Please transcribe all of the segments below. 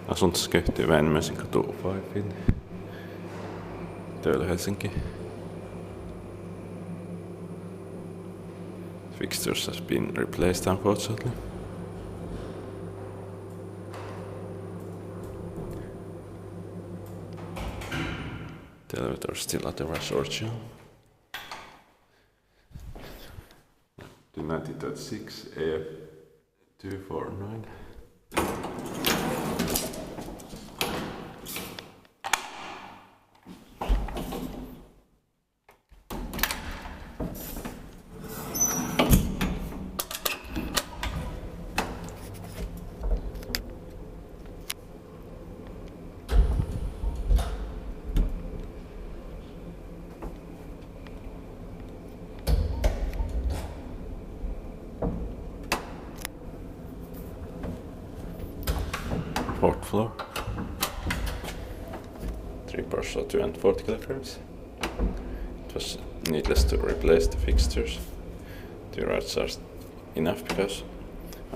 Asuntossa kehittyy Väinämöisenkatu 5 Töölö Helsinki. Fixtures has been replaced unfortunately. The elevator is still at the resort. United at 6 AF 249. Fourth floor. 3 parcel 240 kilograms. It was needless to replace the fixtures. 2 rods are enough because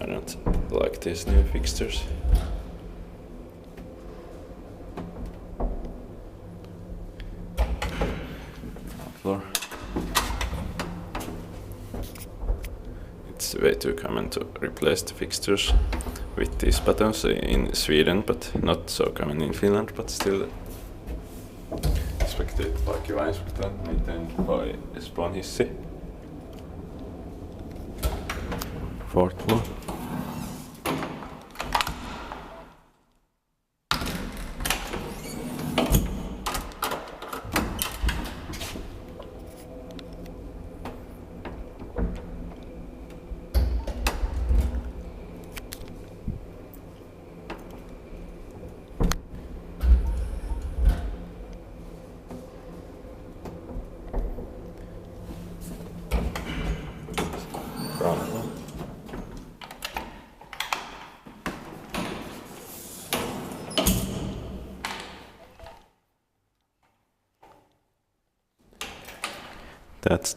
I don't like these new fixtures. Floor. It's way too common to replace the fixtures with these buttons in Sweden, but not so common in Finland, but still expected by kiva inspektör maintained by Espoon hissi. Fourth floor. That's